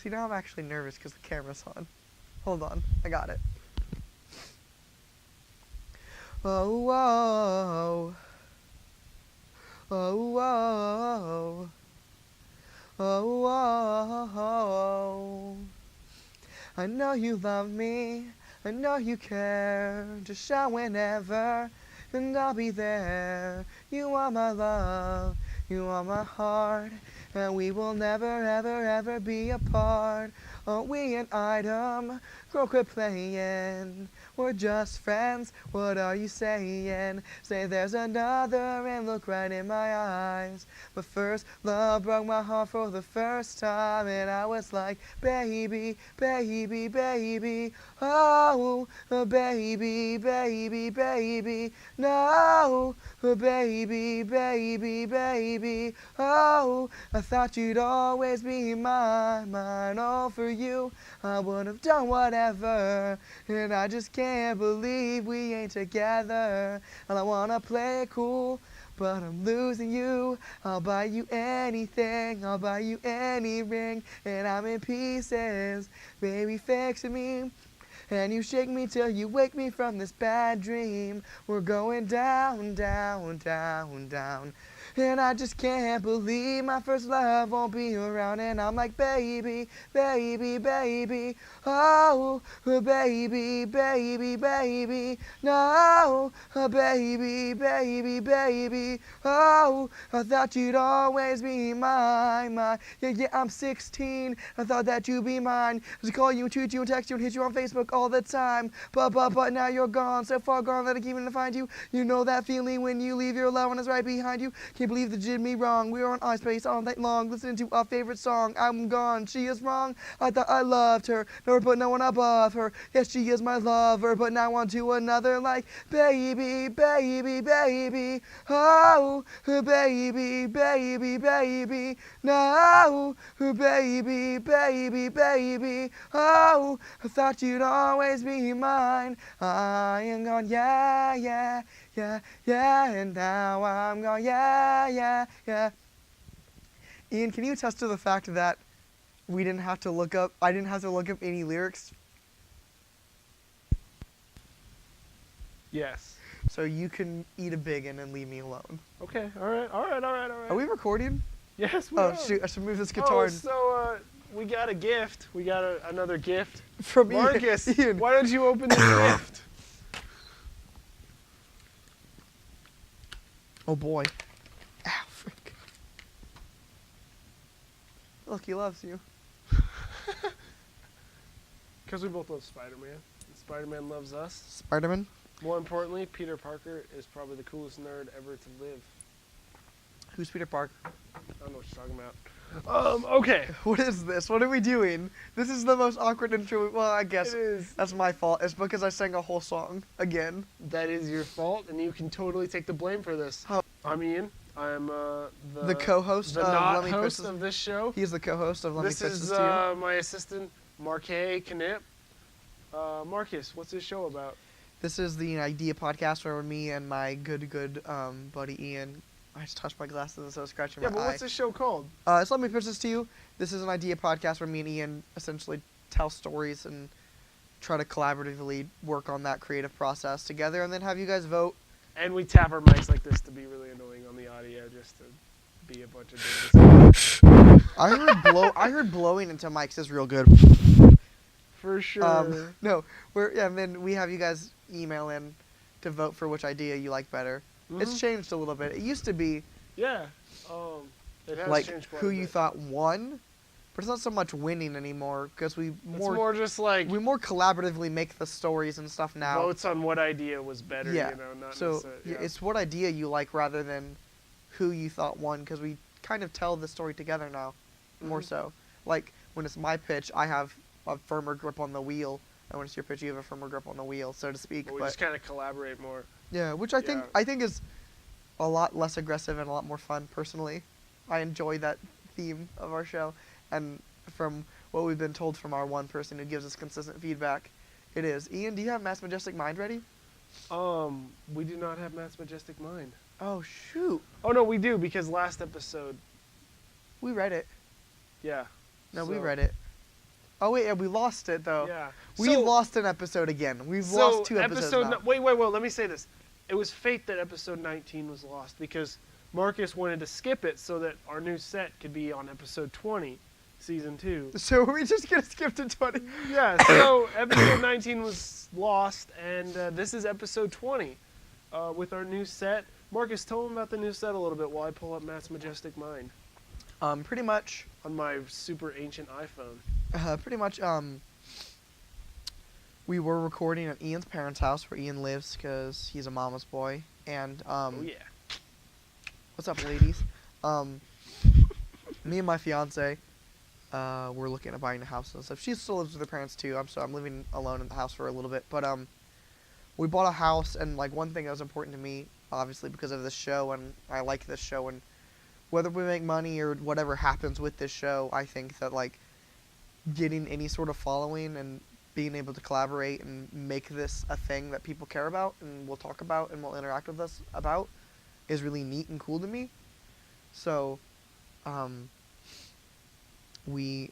See, now I'm actually nervous because the camera's on. Hold on, I got it. Oh, oh, oh, oh, oh, oh. I know you love me, I know you care. Just shout whenever, and I'll be there. You are my love, you are my heart, and we will never, ever, ever be apart. Are we an item? Girl, quit playing. We're just friends, what are you saying? Say there's another and look right in my eyes. But first love broke my heart for the first time, and I was like, baby, baby, baby. Oh, baby, baby, baby. No, baby, baby, baby. Oh, I thought you'd always be mine. All for you, I would have done whatever. And I just can't believe we ain't together. And I wanna play it cool, but I'm losing you. I'll buy you anything, I'll buy you any ring. And I'm in pieces, baby, fixing me. And you shake me till you wake me from this bad dream. We're going down, down, down, down. And I just can't believe my first love won't be around. And I'm like, baby, baby, baby. Oh, baby, baby, baby. No, baby, baby, baby. Oh, I thought you'd always be mine. Yeah, yeah, I'm 16. I thought that you'd be mine. I call you, tweet you, text you, and hit you on Facebook all the time. But now you're gone. So far gone that I can't even find you. You know that feeling when you leave your loved one is right behind you. Can't believe that you did me wrong. We were on iSpace all night long, listening to our favorite song. I'm gone. She is wrong. I thought I loved her. Never put no one above her. Yes, she is my lover, but now on to another. Like, baby, baby, baby. Oh, baby, baby, baby. No, baby, baby, baby. Oh, I thought you'd always be mine. I am gone, yeah, yeah. Yeah, yeah, and now I'm gone, yeah, yeah, yeah. Ian, can you attest to the fact that I didn't have to look up any lyrics? Yes. So you can eat a biggin and leave me alone. Okay, all right. Are we recording? Yes, we are. are. Shoot, I should move this guitar. Oh, so, we got a gift. We got another gift. From Marcus, Ian. why don't you open this gift? Oh boy. Ow, frick. Look, he loves you. Because we both love Spider-Man. And Spider-Man loves us. Spider-Man? More importantly, Peter Parker is probably the coolest nerd ever to live. Who's Peter Parker? I don't know what you're talking about. Okay. What is this? What are we doing? This is the most awkward intro. Well, I guess It is. that's my fault. It's because I sang a whole song again. That is your fault, and you can totally take the blame for this. How? I'm Ian. I'm The co-host the of not Let Me host Pitch of this show. He's the co-host of Let Me This Pitch is This to You. my assistant, Marquet Knip. Marcus, what's this show about? This is the Idea podcast where me and my good buddy Ian. I just touched my glasses and so scratching my eye. Yeah, but what's this show called? It's Let Me Pitch This to You. This is an idea podcast where me and Ian essentially tell stories and try to collaboratively work on that creative process together, and then have you guys vote. And we tap our mics like this to be really annoying on the audio, just to be a bunch of dingus. I heard blowing into mics is real good. For sure. No, and then we have you guys email in to vote for which idea you like better. Mm-hmm. It's changed a little bit. It used to be Yeah. It has like changed quite who a you bit. thought won, but it's not so much winning anymore because It's more just like we more collaboratively make the stories and stuff now. votes on what idea was better. Yeah. You know, not So necessarily. yeah, it's what idea you like rather than who you thought won, because we kind of tell the story together now, more Mhm. so. Like when it's my pitch, I have a firmer grip on the wheel, and when it's your pitch, you have a firmer grip on the wheel, so to speak. we But just kind of collaborate more. yeah, which I think is a lot less aggressive and a lot more fun. Personally, I enjoy that theme of our show, and from what we've been told from our one person who gives us consistent feedback, it is. Ian, do you have Matt's Majestic Mind ready? We do not have Matt's Majestic Mind. Oh shoot, Oh no, we do, because last episode, we read it. yeah. No, we So, read it. Oh wait, yeah, we lost it though. Yeah. We lost an episode again. We've lost 2 episodes now. Wait. Let me say this. It was fate that episode 19 was lost because Marcus wanted to skip it so that our new set could be on episode 20, season 2. So are we just gonna skip to 20? Yeah. So episode 19 was lost, and this is episode 20 with our new set. Marcus, tell them about the new set a little bit while I pull up Matt's majestic mind. Pretty much. On my super ancient iPhone. Pretty much. We were recording at Ian's parents' house where Ian lives because he's a mama's boy. And oh yeah. What's up, ladies? Me and my fiance, we're looking at buying a house and stuff. She still lives with her parents too. I'm living alone in the house for a little bit. But we bought a house, and like one thing that was important to me, obviously because of this show, and I like this show, and whether we make money or whatever happens with this show, I think that like getting any sort of following and being able to collaborate and make this a thing that people care about and will talk about and will interact with us about is really neat and cool to me. So, we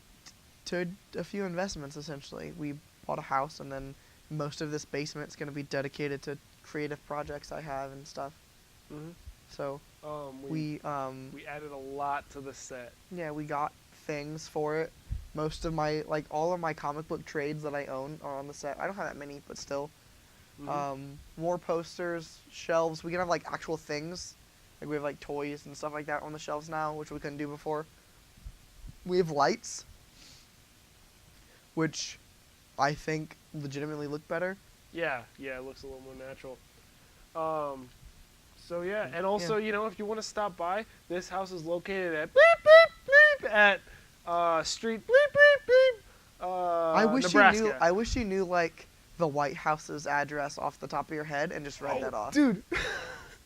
did a few investments essentially. We bought a house, and then most of this basement is going to be dedicated to creative projects I have and stuff. Mm-hmm. So we added a lot to the set. Yeah, we got things for it. Most of my all of my comic book trades that I own are on the set. I don't have that many, but still. Mm-hmm. More posters, shelves. We can have like actual things. Like we have like toys and stuff like that on the shelves now, which we couldn't do before. We have lights, which I think legitimately look better. Yeah, it looks a little more natural. So yeah, and also, you know, if you want to stop by, this house is located at bleep bleep bleep at street bleep bleep bleep Nebraska. I wish you knew like the White House's address off the top of your head and just read that off. Dude,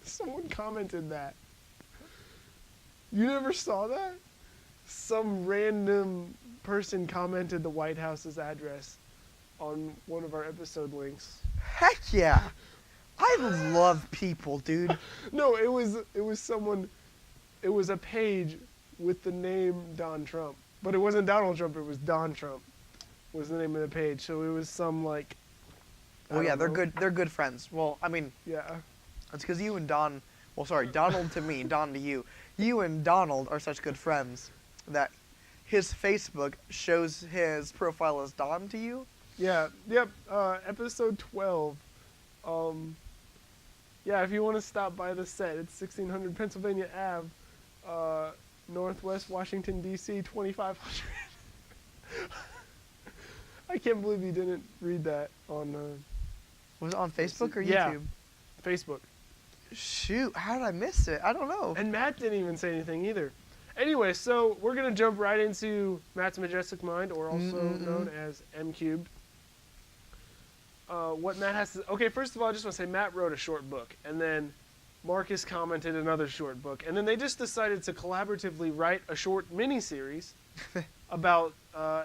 someone commented that. You never saw that? Some random person commented the White House's address on one of our episode links. Heck yeah. I love people, dude. No, it was someone. It was a page with the name Don Trump, but it wasn't Donald Trump. It was Don Trump, was the name of the page. So it was some like. Well, yeah, they're good. They're good friends. Well, I mean. Yeah. It's because you and Don. Well, sorry, Donald to me, Don to you. You and Donald are such good friends that his Facebook shows his profile as Don to you. Yeah. Yep. Episode 12. Yeah, if you want to stop by the set, it's 1600 Pennsylvania Ave, Northwest Washington, D.C., 2500. I can't believe you didn't read that on... Was it on Facebook or YouTube? Yeah, Facebook. Shoot, how did I miss it? I don't know. And Matt didn't even say anything either. Anyway, so we're going to jump right into Matt's Majestic Mind, or also known as M Cubed. What Matt has to... Okay, first of all, I just want to say Matt wrote a short book, and then Marcus commented another short book, and then they just decided to collaboratively write a short mini-series about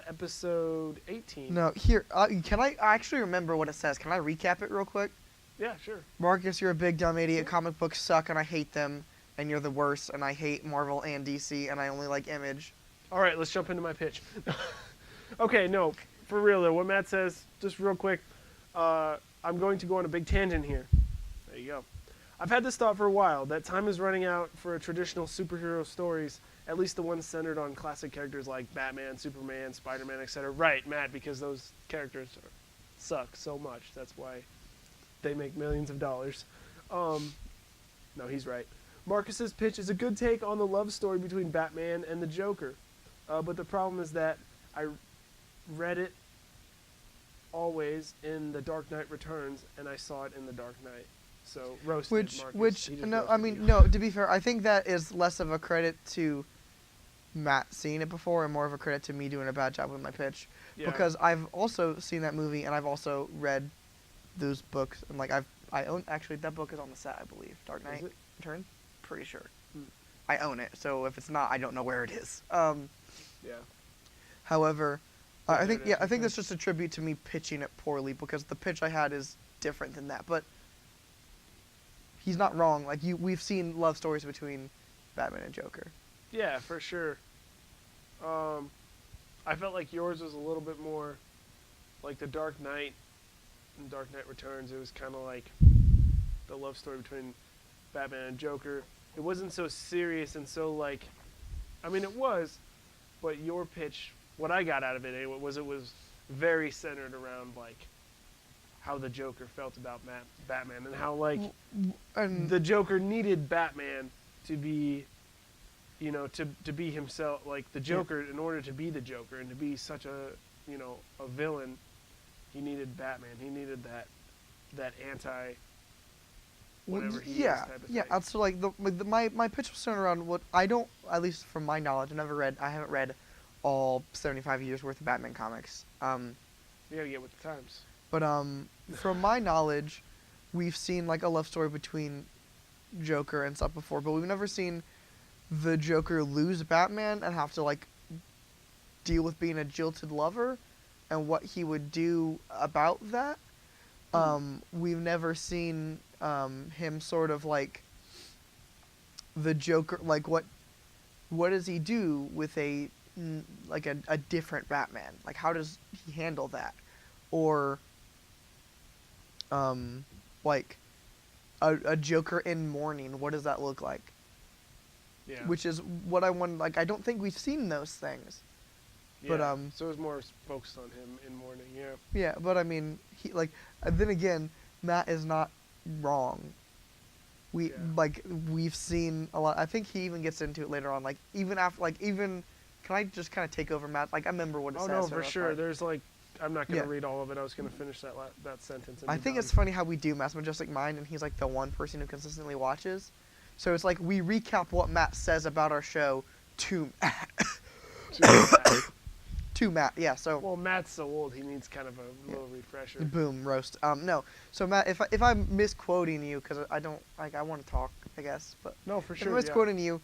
episode 18. No, here, can I actually remember what it says? Can I recap it real quick? Yeah, sure. Marcus, you're a big dumb idiot. Comic books suck, and I hate them, and you're the worst, and I hate Marvel and DC, and I only like Image. All right, let's jump into my pitch. Okay, no, for real though, what Matt says, just real quick, I'm going to go on a big tangent here. There you go. I've had this thought for a while, that time is running out for traditional superhero stories, at least the ones centered on classic characters like Batman, Superman, Spider-Man, etc. Right, Matt, because those characters suck so much. That's why they make millions of dollars. No, he's right. Marcus's pitch is a good take on the love story between Batman and the Joker. But the problem is that I read it always in The Dark Knight Returns, and I saw it in The Dark Knight. So roasted Marcus. No, to be fair, I think that is less of a credit to Matt seeing it before and more of a credit to me doing a bad job with my pitch. Yeah. Because I've also seen that movie and I've also read those books, and like I own, actually that book is on the set, I believe. Dark Knight Returns? Pretty sure. I own it, so if it's not, I don't know where it is. Yeah. However, I think that's just a tribute to me pitching it poorly, because the pitch I had is different than that. But he's not wrong. Like we've seen love stories between Batman and Joker. Yeah, for sure. I felt like yours was a little bit more like The Dark Knight and Dark Knight Returns. It was kind of like the love story between Batman and Joker. It wasn't so serious and so like, I mean it was, but your pitch, what I got out of it anyway, was it was very centered around like how the Joker felt about Batman and how like And the Joker needed Batman to be, to be himself, like the Joker, in order to be the Joker and to be such a, a villain, he needed Batman. He needed that anti whatever he is type of thing. So like my pitch was centered around what I don't, at least from my knowledge, I haven't read all 75 years worth of Batman comics. You gotta get with the times. But from my knowledge, we've seen like a love story between Joker and stuff before, but we've never seen the Joker lose Batman and have to like deal with being a jilted lover and what he would do about that. We've never seen him sort of like the Joker, like what does he do with a different Batman? Like how does he handle that? Or like a Joker in mourning, what does that look like? Yeah. Which is what I want. Like I don't think we've seen those things. Yeah. But so it was more focused on him in mourning. Yeah. Yeah, but I mean, he like then again, Matt is not wrong. We've seen a lot. I think he even gets into it later on. Like even after, can I just kind of take over Matt? Like I remember what it says. Oh no, for sure. Part. There's like, I'm not gonna read all of it. I was gonna finish that sentence. I think it's funny how we do Matt's Majestic Mind, and he's like the one person who consistently watches. So it's like we recap what Matt says about our show to Matt. To Matt, yeah. So well, Matt's so old, he needs kind of a little refresher. Boom, roast. No. So Matt, if I'm misquoting you, because I don't like, I want to talk, I guess, but no, for sure. If I'm misquoting you,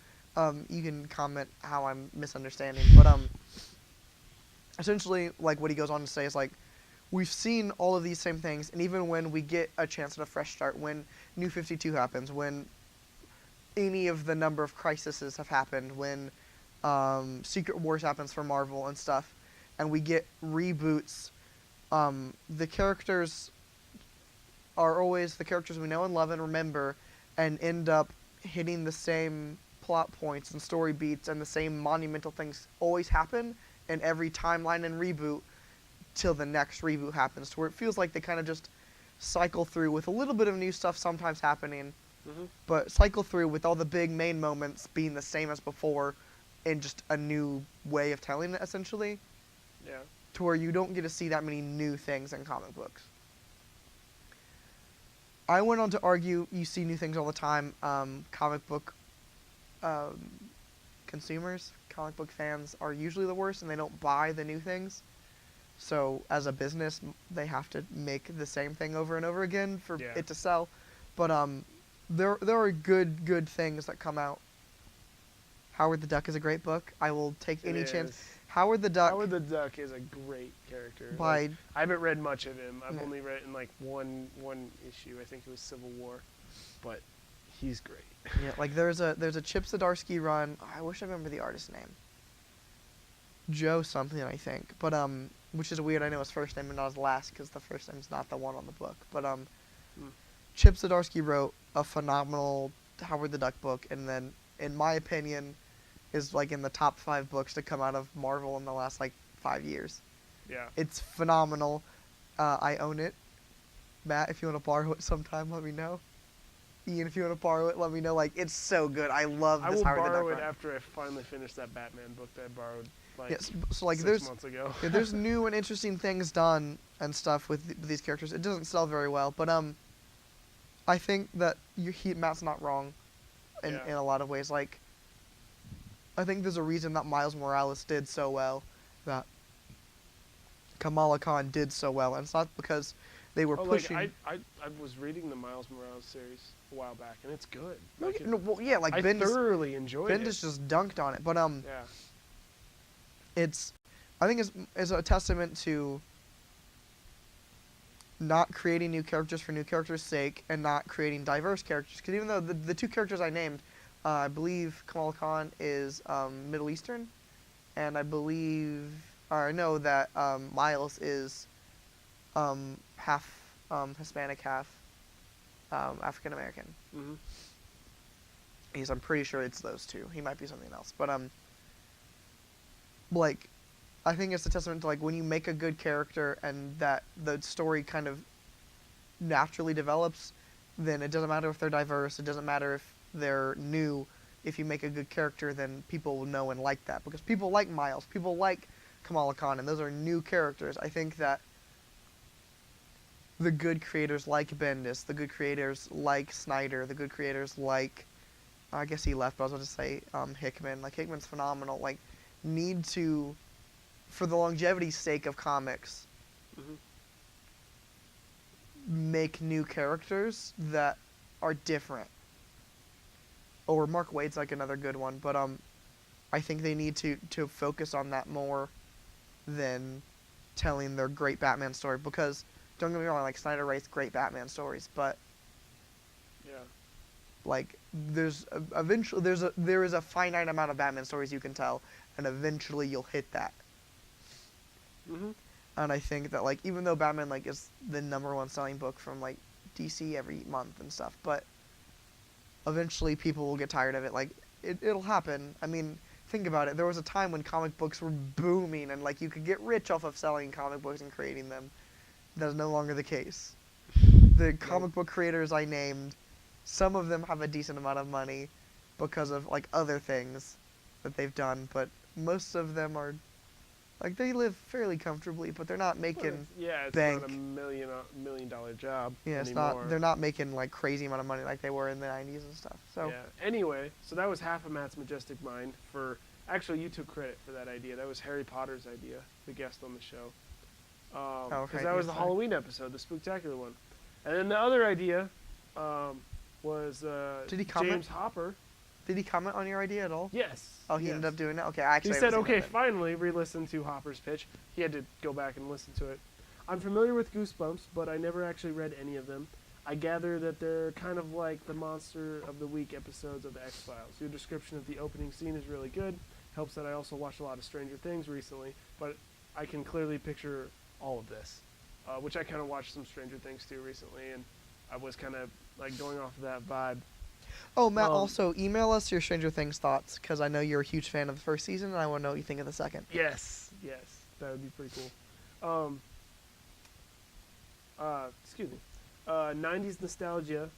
you can comment how I'm misunderstanding. But essentially, like what he goes on to say is like, we've seen all of these same things, and even when we get a chance at a fresh start, when New 52 happens, when any of the number of crises have happened, when Secret Wars happens for Marvel and stuff, and we get reboots, the characters are always the characters we know and love and remember, and end up hitting the same plot points and story beats, and the same monumental things always happen in every timeline and reboot till the next reboot happens, to where it feels like they kind of just cycle through with a little bit of new stuff sometimes happening, but cycle through with all the big main moments being the same as before in just a new way of telling it, essentially. Yeah. To where you don't get to see that many new things in comic books. I went on to argue you see new things all the time. Comic book consumers, comic book fans are usually the worst, and they don't buy the new things. So as a business, they have to make the same thing over and over again for it to sell. But there are good things that come out. Howard the Duck is a great book. I will take any chance. Howard the Duck. Howard the Duck is a great character. I haven't read much of him. I've only read in like one issue. I think it was Civil War, but he's great. Yeah, like there's a Chip Zdarsky run. I wish I remember the artist's name. Joe something, I think. But which is weird. I know his first name and not his last, because the first name's not the one on the book. But Chip Zdarsky wrote a phenomenal Howard the Duck book, and then, in my opinion, is like in the top 5 books to come out of Marvel in the last like 5 years. Yeah. It's phenomenal. I own it. Matt, if you want to borrow it sometime, let me know. Ian, if you want to borrow it, let me know. Like, it's so good. I love this Howard the Duck run. I will borrow it after I finally finish that Batman book that I borrowed like so like 6 months ago. There's new and interesting things done and stuff with these characters. It doesn't sell very well, but I think that Matt's not wrong in a lot of ways. Like, I think there's a reason that Miles Morales did so well, that Kamala Khan did so well, and it's not because they were pushing. Like I was reading the Miles Morales series a while back, and it's good. Like I thoroughly enjoyed it. Bendis just dunked on it, but yeah. I think it's a testament to not creating new characters for new characters' sake, and not creating diverse characters. Because even though the 2 characters I named, I believe Kamala Khan is Middle Eastern, and I believe or I know that Miles is half Hispanic, half African American. Mm-hmm. I'm pretty sure it's those two. He might be something else, but like, I think it's a testament to like when you make a good character and that the story kind of naturally develops, then it doesn't matter if they're diverse. It doesn't matter if they're new. If you make a good character, then people will know and like that because people like Miles, people like Kamala Khan, and those are new characters. I think that the good creators like Bendis, the good creators like Snyder, the good creators like, I guess he left, but I was about to say Hickman. Like, Hickman's phenomenal. Like, need to, for the longevity's sake of comics, Mm-hmm. make new characters that are different. Or Mark Waid's like another good one, but I think they need to focus on that more than telling their great Batman story because, don't get me wrong, like Snyder writes great Batman stories, but Yeah. like there is a finite amount of Batman stories you can tell, and eventually you'll hit that. Mm-hmm. And I think that like even though Batman like is the #1 selling book from like DC every month and stuff, but eventually people will get tired of it. Like it'll happen. I mean, think about it. There was a time when comic books were booming and like you could get rich off of selling comic books and creating them. That is no longer the case. The comic book creators I named, some of them have a decent amount of money because of like other things that they've done, but most of them are like they live fairly comfortably, but they're not making it's bank. not a million dollar job. Yeah, it's anymore. not. They're not making like crazy amount of money like they were in the '90s and stuff. So yeah. Anyway, so that was half of Matt's majestic mind. Actually, you took credit for that idea. That was Harry Potter's idea, the guest on the show. Because that was the Halloween episode, the spooktacular one. And then the other idea was Did he comment? James Hopper. Did he comment on your idea at all? Yes. Oh, he yes. ended up doing that? Okay, I actually He said, haven't seen okay, that. finally, re-listen to Hopper's pitch. He had to go back and listen to it. I'm familiar with Goosebumps, but I never actually read any of them. I gather that they're kind of like the Monster of the Week episodes of the X-Files. Your description of the opening scene is really good. Helps that I also watched a lot of Stranger Things recently, but I can clearly picture all of this, which I kind of watched some Stranger Things too recently, and I was kind of like going off of that vibe. Oh, Matt, also email us your Stranger Things thoughts, because I know you're a huge fan of the first season, and I want to know what you think of the second. Yes, that would be pretty cool. Excuse me. 90s nostalgia.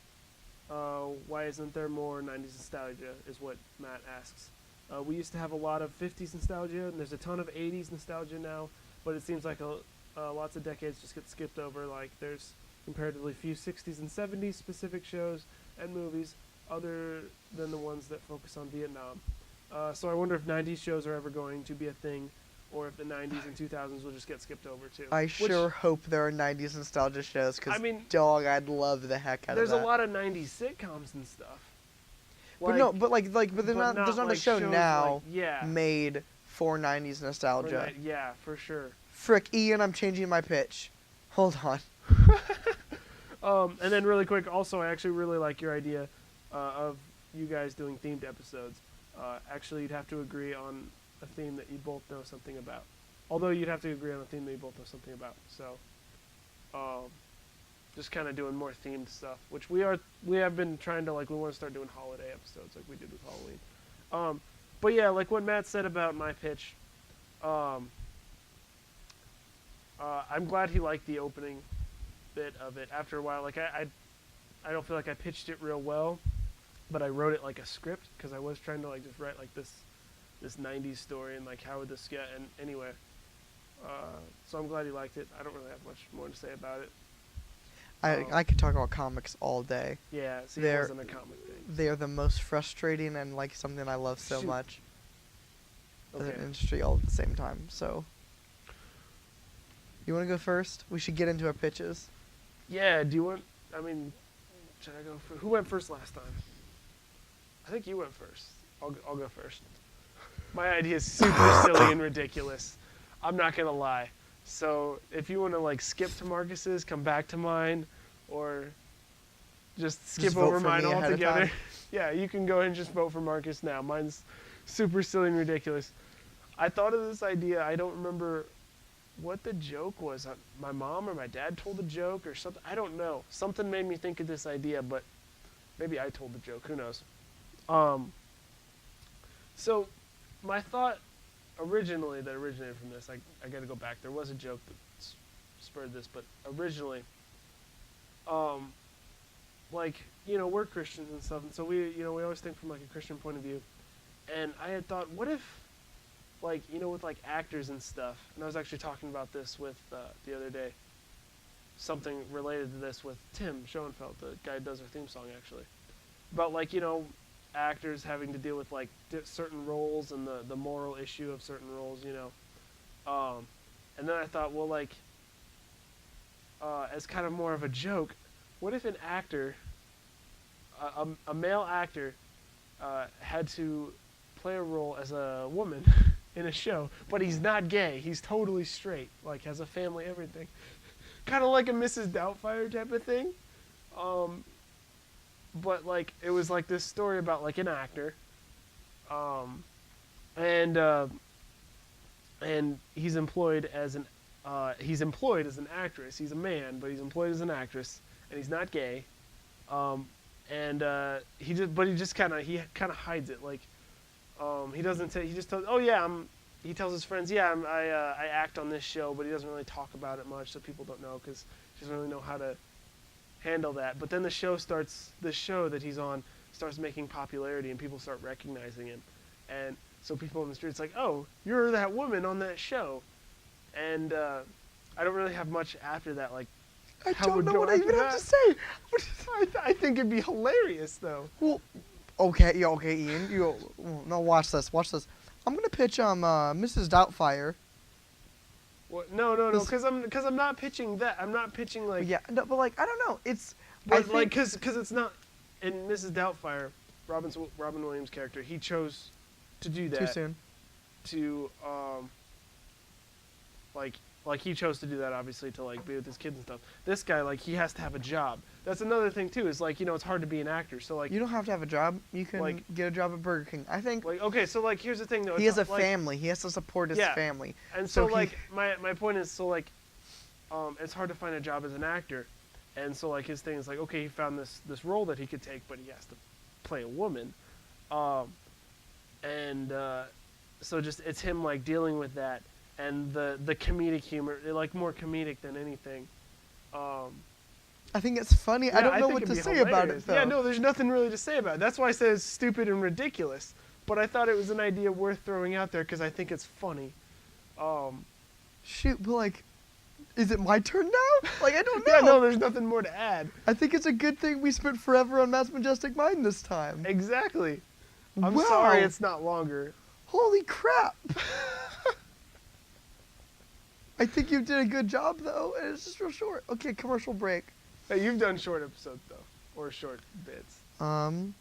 Why isn't there more 90s nostalgia, is what Matt asks. We used to have a lot of 50s nostalgia, and there's a ton of 80s nostalgia now, but it seems like lots of decades just get skipped over. Like, there's comparatively few 60s and 70s specific shows and movies other than the ones that focus on Vietnam. So I wonder if 90s shows are ever going to be a thing, or if the 90s and 2000s will just get skipped over too. I sure hope there are 90s nostalgia shows, because, I mean, dog, I'd love the heck out of that. there's a lot of 90s sitcoms and stuff. But there's not like a show now like, made for 90s nostalgia. Yeah, for sure. Frick, Ian, I'm changing my pitch. Hold on. And then really quick, also, I actually really like your idea of you guys doing themed episodes. Actually, you'd have to agree on a theme that you both know something about. Although you'd have to agree on a theme that you both know something about. So, just kind of doing more themed stuff, which we have been trying to, like, we want to start doing holiday episodes like we did with Halloween. But yeah, like what Matt said about my pitch, I'm glad he liked the opening bit of it. After a while, like I don't feel like I pitched it real well, but I wrote it like a script, because I was trying to like just write like this 90s story and like how would this get, and anyway, so I'm glad he liked it. I don't really have much more to say about it. I could talk about comics all day. Yeah, see, it wasn't a comic thing. They are the most frustrating and like something I love so much as an industry all at the same time. So, you want to go first? We should get into our pitches. Yeah, do you want, I mean, should I go first? Who went first last time? I think you went first. I'll go first. My idea is super silly and ridiculous. I'm not going to lie. So if you want to like skip to Marcus's, come back to mine, or just skip over mine altogether. Yeah, you can go ahead and just vote for Marcus now. Mine's super silly and ridiculous. I thought of this idea. I don't remember what the joke was. My mom or my dad told the joke or something. I don't know. Something made me think of this idea, but maybe I told the joke. Who knows? So my thought originally that originated from this, I got to go back. There was a joke that spurred this, but originally, like, you know, we're Christians and stuff, and so we always think from like a Christian point of view. And I had thought, what if, like, you know, with like actors and stuff, and I was actually talking about this with the other day, something related to this with Tim Schoenfeld, the guy who does our theme song, actually, about, like, you know, actors having to deal with like certain roles and the moral issue of certain roles, you know. And then I thought, well, like, as kind of more of a joke, what if an actor, a male actor, had to play a role as a woman in a show, but he's not gay, he's totally straight, like has a family, everything, kind of like a Mrs. Doubtfire type of thing. But like it was like this story about like an actor, and he's employed as an actress. He's a man, but he's employed as an actress, and he's not gay. He just kind of hides it. Like, he doesn't say. He just tells. Oh yeah, he tells his friends, yeah, I act on this show, but he doesn't really talk about it much, so people don't know because he doesn't really know how to handle that. But then the show that he's on starts making popularity, and people start recognizing him, and so people in the streets like, oh, you're that woman on that show, and I don't really have much after that. Like, I don't know what I even have to say. I think it'd be hilarious, though. Well, okay, Ian. No, watch this. I'm gonna pitch Mrs. Doubtfire. What? No, because I'm not pitching that. I'm not pitching like. Yeah, no, but like I don't know. It's. But like, because it's not in Mrs. Doubtfire, Robin Williams' character. He chose to do that too soon. To like he chose to do that, obviously, to like be with his kids and stuff. This guy, like, he has to have a job. That's another thing too. Is like, you know, it's hard to be an actor. So like, you don't have to have a job. You can get a job at Burger King. I think. Like, okay, so like, here's the thing though. He has a family. He has to support his family. And so like, my point is, so like, it's hard to find a job as an actor, and so like his thing is like, okay, he found this role that he could take, but he has to play a woman, so just it's him like dealing with that. And the comedic humor, like more comedic than anything. I think it's funny. Yeah, I don't know what to say about it, though. Yeah, no, there's nothing really to say about it. That's why I said it's stupid and ridiculous. But I thought it was an idea worth throwing out there because I think it's funny. Shoot, but like, is it my turn now? Like, I don't know. Yeah, no, there's nothing more to add. I think it's a good thing we spent forever on Matt's Majestic Mind this time. Exactly. I'm sorry it's not longer. Holy crap. I think you did a good job, though, and it's just real short. Okay, commercial break. Hey, you've done short episodes, though, or short bits. Ian,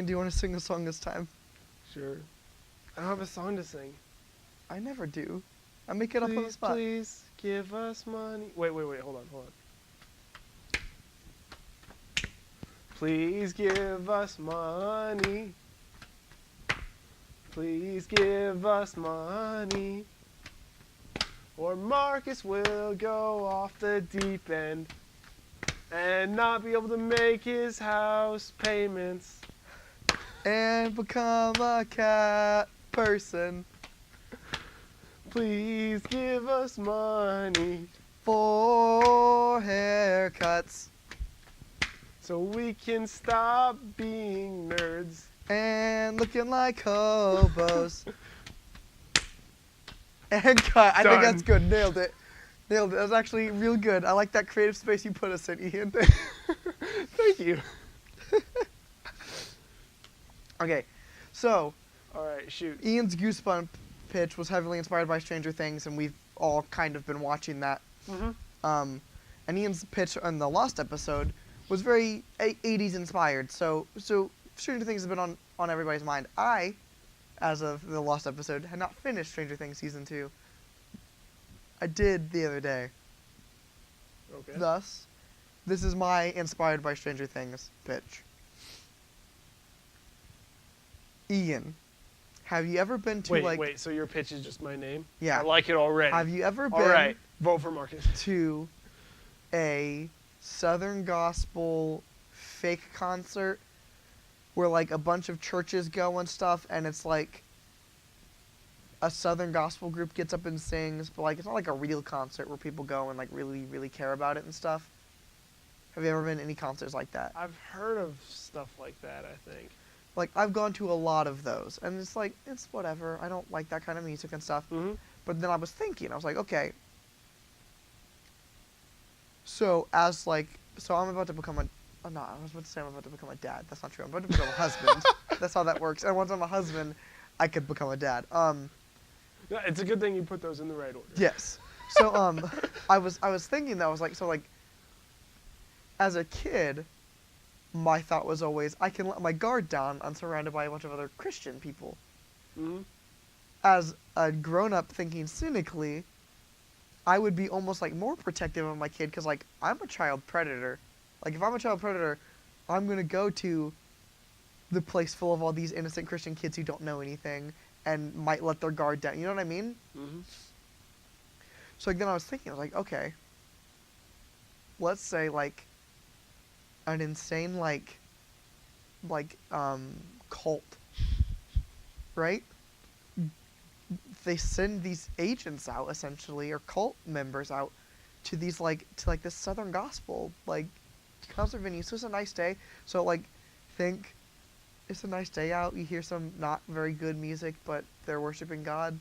do you want to sing a song this time? Sure. I don't have a song to sing. I never do. I make it up on the spot. Please give us money. Wait, hold on. Please give us money. Please give us money, or Marcus will go off the deep end and not be able to make his house payments. And become a cat person. Please give us money for haircuts, so we can stop being nerds. And looking like hobos. And cut. I think that's good. Nailed it. That was actually real good. I like that creative space you put us in, Ian. Thank you. Okay, so. All right, shoot. Ian's Goosebump pitch was heavily inspired by Stranger Things, and we've all kind of been watching that. Mm-hmm. And Ian's pitch on the Lost episode was very 80s inspired. So Stranger Things has been on everybody's mind. I, as of the Lost episode, had not finished Stranger Things Season 2. I did the other day. Okay. Thus, this is my inspired by Stranger Things pitch. Ian, Have you ever been to Wait, so your pitch is just my name? Yeah. I like it already. Have you ever been All right, vote for Marcus. to a Southern Gospel fake concert where like a bunch of churches go and stuff, and it's like a Southern Gospel group gets up and sings, but like it's not like a real concert where people go and like really, really care about it and stuff? Have you ever been to any concerts like that? I've heard of stuff like that, I think. Like, I've gone to a lot of those, and it's like, it's whatever. I don't like that kind of music and stuff. Mm-hmm. But then I was thinking, I was like, okay. So, I'm about to become I was about to say I'm about to become a dad. That's not true. I'm about to become a husband. That's how that works. And once I'm a husband, I could become a dad. No, it's a good thing you put those in the right order. Yes. So, I was thinking that, I was like, so, like, as a kid, my thought was always, I can let my guard down. I'm surrounded by a bunch of other Christian people. Mm-hmm. As a grown-up thinking cynically, I would be almost like more protective of my kid because like I'm a child predator. Like if I'm a child predator, I'm going to go to the place full of all these innocent Christian kids who don't know anything and might let their guard down. You know what I mean? Mm-hmm. So like, then I was thinking, I was like, okay, let's say like an insane cult, right? They send these agents out essentially, or cult members out to these to this Southern Gospel concert venue. So it's a nice day. So like, think it's a nice day out. You hear some not very good music, but they're worshiping God.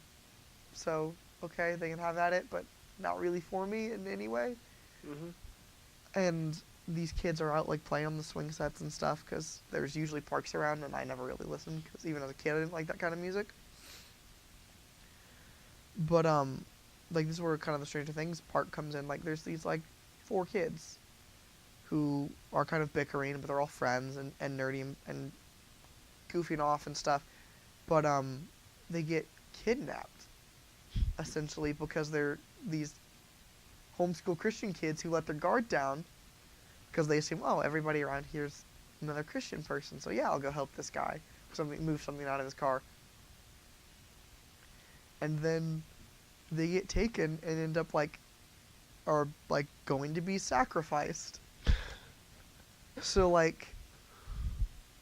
So okay, they can have at it, but not really for me in any way. Mm-hmm. And these kids are out like playing on the swing sets and stuff because there's usually parks around, and I never really listened because even as a kid I didn't like that kind of music. But like this is where kind of the Stranger Things part comes in. Like there's these like 4 kids who are kind of bickering, but they're all friends and nerdy and goofing off and stuff. But they get kidnapped essentially because they're these homeschool Christian kids who let their guard down because they assume, oh, everybody around here's another Christian person, so yeah, I'll go help this guy move something out of his car. And then they get taken and end up are going to be sacrificed. So like,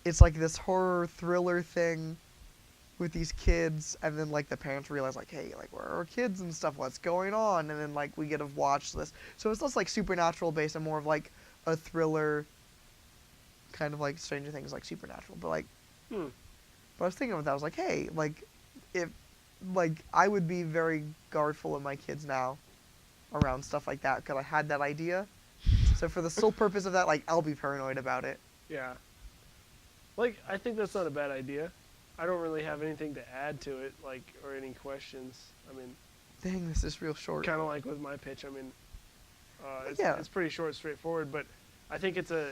it's like this horror thriller thing with these kids, and then like the parents realize like, hey, like where are our kids and stuff? What's going on? And then like we get to watch this. So it's less like supernatural based and more of like a thriller, kind of like Stranger Things, like supernatural. But like, but I was thinking about that. I was like, hey, like if like I would be very guardful of my kids now around stuff like that because I had that idea. So for the sole purpose of that, like I'll be paranoid about it. Yeah. Like I think that's not a bad idea. I don't really have anything to add to it, like, or any questions. I mean, dang, this is real short. Kind of like with my pitch. I mean, it's pretty short, straightforward, but I think it's an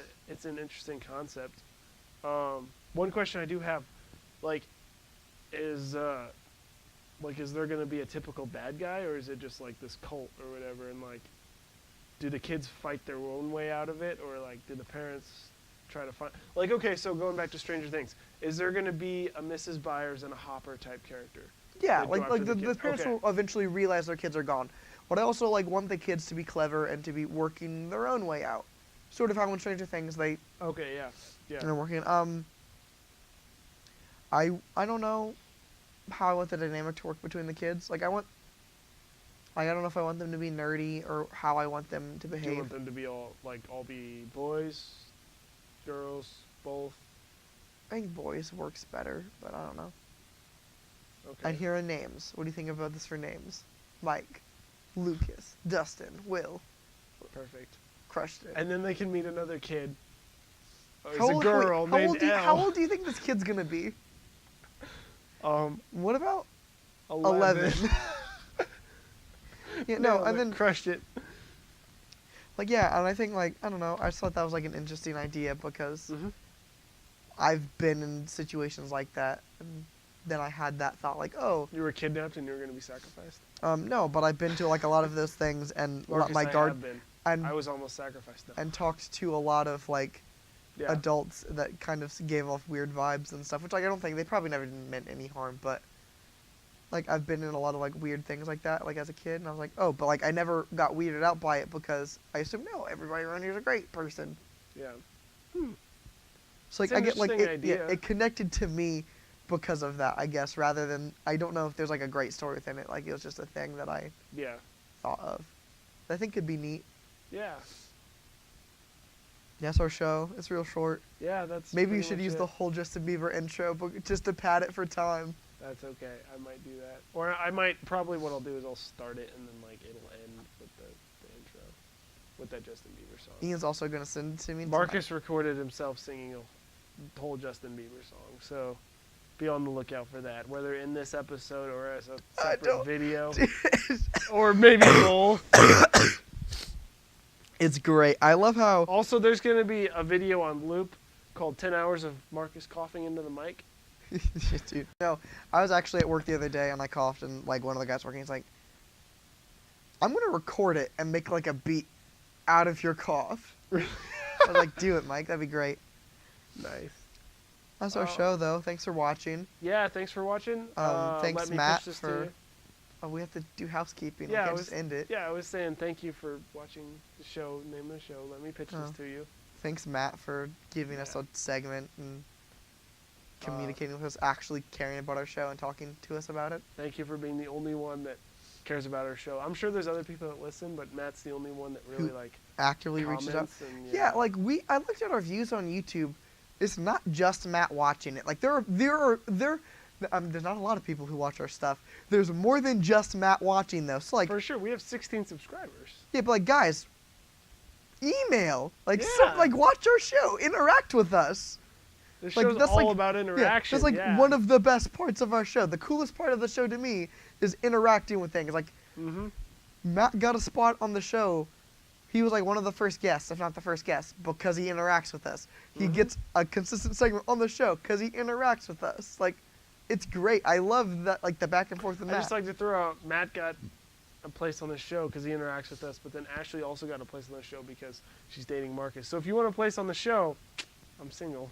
interesting concept. One question I do have, like, is there going to be a typical bad guy, or is it just like this cult or whatever? And like, do the kids fight their own way out of it, or like, do the parents try to find, like, okay, so going back to Stranger Things, is there going to be a Mrs. Byers and a Hopper type character? Yeah, like the parents will eventually realize their kids are gone. But I also like want the kids to be clever and to be working their own way out. Sort of how in Stranger Things they they're working. I don't know how I want the dynamic to work between the kids. Like I don't know if I want them to be nerdy or how I want them to behave. Do you want them to be all be boys, girls, both? I think boys works better, but I don't know. Okay. And here are names. What do you think about this for names? Mike, Lucas, Dustin, Will. Perfect. Crushed it. And then they can meet another kid. Oh, it's a girl named Elle. How old do you think this kid's gonna be? What about 11? Yeah, no, and then crushed it. Like yeah, and I think I don't know. I just thought that was like an interesting idea because I've been in situations like that, and then I had that thought like, oh, you were kidnapped and you were gonna be sacrificed. No, but I've been to like a lot of those things and Marcus, my guard have been. and I was almost sacrificed though. and talked to a lot of like Yeah. adults that kind of gave off weird vibes and stuff, which like I don't think they probably never meant any harm, but like I've been in a lot of like weird things like that like as a kid, and I was like, oh, but like I never got weirded out by it because I assume no, everybody around here is a great person. Yeah. So like It's an I get like interesting idea. it connected to me because of that, I guess, rather than I don't know if there's like a great story within it. Like it was just a thing that I Yeah. thought of that I think could be neat. Yeah. That's our show. It's real short. Yeah, that's Maybe you pretty should much use it. the whole Justin Bieber intro, but just to pad it for time. That's okay. I might do that. Or I might, probably what I'll do is I'll start it and then like it'll end with the intro. With that Justin Bieber song. Ian's also gonna send it to me. Marcus recorded himself singing a whole Justin Bieber song, so be on the lookout for that, whether in this episode or as a separate video, or maybe both. It's great. I love how. Also, there's going to be a video on loop called 10 Hours of Marcus Coughing into the Mic. Dude. No, I was actually at work the other day and I coughed, and like one of the guys working, he's like, I'm gonna record it and make like a beat out of your cough. I was like, do it, Mike. That'd be great. Nice. That's our show, though. Thanks for watching. Yeah, thanks for watching. Thanks, let me Matt, pitch this for. to you. Oh, we have to do housekeeping. Yeah, we can't just end it. Yeah, I was saying thank you for watching the show, name of the show. Let me pitch this to you. Thanks, Matt, for giving us a segment and communicating with us, actually caring about our show and talking to us about it. Thank you for being the only one that cares about our show. I'm sure there's other people that listen, but Matt's the only one that really actively reaches out. And, yeah, like I looked at our views on YouTube. It's not just Matt watching it. Like there's not a lot of people who watch our stuff. There's more than just Matt watching though. So like for sure, we have 16 subscribers. Yeah, but like guys, email like Yeah. like watch our show, interact with us. This Like, show's that's all like- about interaction. That's like one of the best parts of our show. The coolest part of the show to me is interacting with things. Like Matt got a spot on the show. He was like one of the first guests, if not the first guest, because he interacts with us. He gets a consistent segment on the show because he interacts with us. Like, it's great. I love that, like the back and forth with I Matt. just like to throw out, Matt got a place on the show because he interacts with us, but then Ashley also got a place on the show because she's dating Marcus. So if you want a place on the show, I'm single.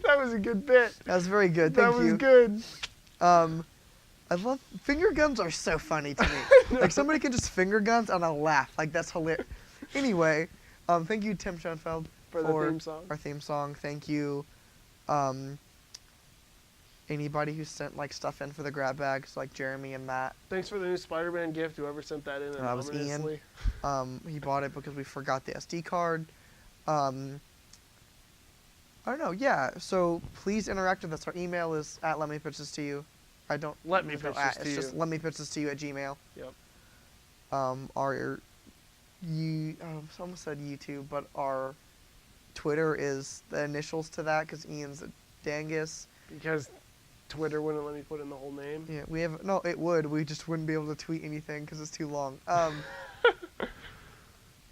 That was a good bit. That was very good. Thank you. That was good. I love finger guns are so funny to me. Like somebody can just finger guns and I'll laugh. Like that's hilarious. Anyway, thank you Tim Schoenfeld For the theme song. Our theme song. Thank you, anybody who sent like stuff in for the grab bags, like Jeremy and Matt. Thanks for the new Spider-Man gift. Whoever sent that in That was Ian. anonymously. He bought it because we forgot the SD card. I don't know. Yeah. So please interact with us. Our email is at letmepitchthistoyou. I don't. Let me there's no pitch this to It's you. just letmepitchthistoyou at Gmail. Yep. Our I almost said YouTube, but our Twitter is the initials to that because Ian's a dangus. Because Twitter wouldn't let me put in the whole name. Yeah, we have no. It would. We just wouldn't be able to tweet anything because it's too long.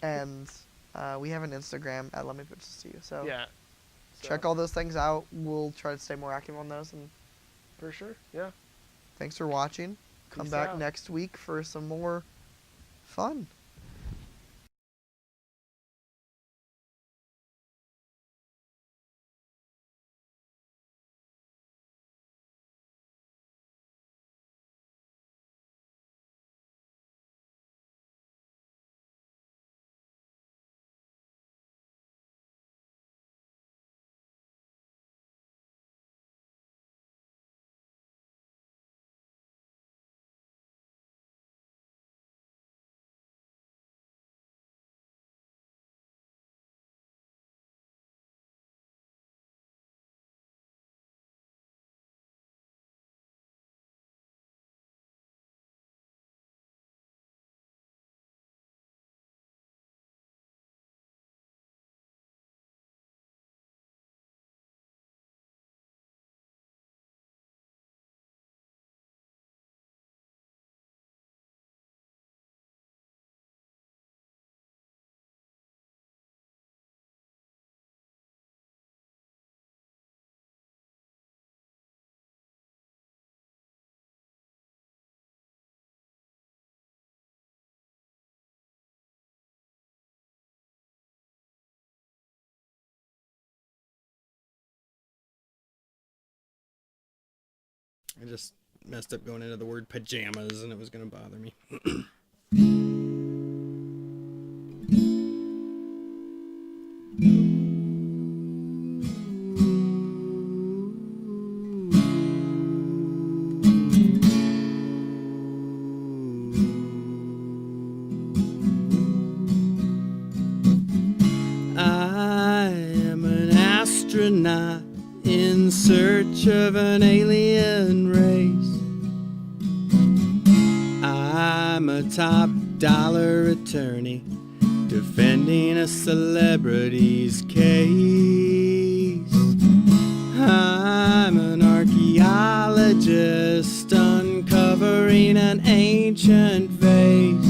And we have an Instagram at letmepitchthistoyou. So Yeah. check all those things out. We'll try to stay more active on those. And For sure. Yeah. thanks for watching. Come Peace back out. next week for some more fun. I just messed up going into the word pajamas, and it was going to bother me. I am an astronaut in search of an alien race. I'm a top dollar attorney defending a celebrity's case. I'm an archaeologist uncovering an ancient vase.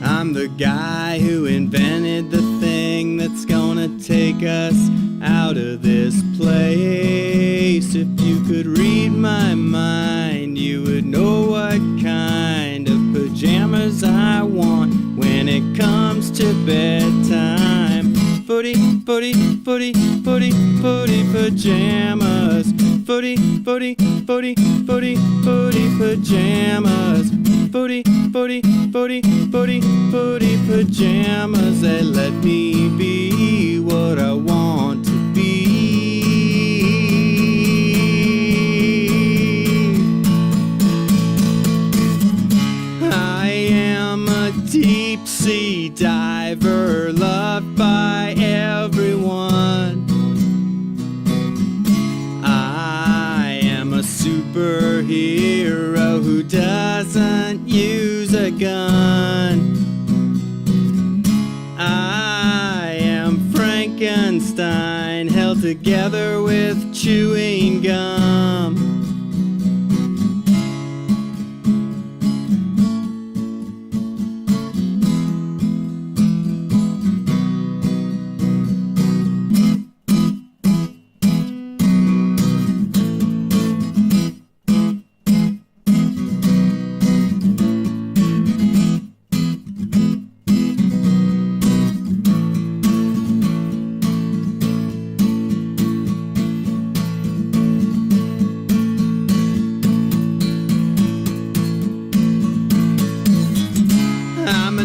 I'm the guy who invented the thing that's gonna take us out of this place. If you could read my mind, you would know what kind of pajamas I want when it comes to bedtime. Footy, footy, footy, footy, footy pajamas. Footy, footy, footy, footy, footy pajamas. Footy, footy, footy, footy, footy pajamas. They let me be what I want to be. I am a deep sea diver loved by everyone. I am a superhero who doesn't use a gun. I am Frankenstein held together with chewing gum. I'm a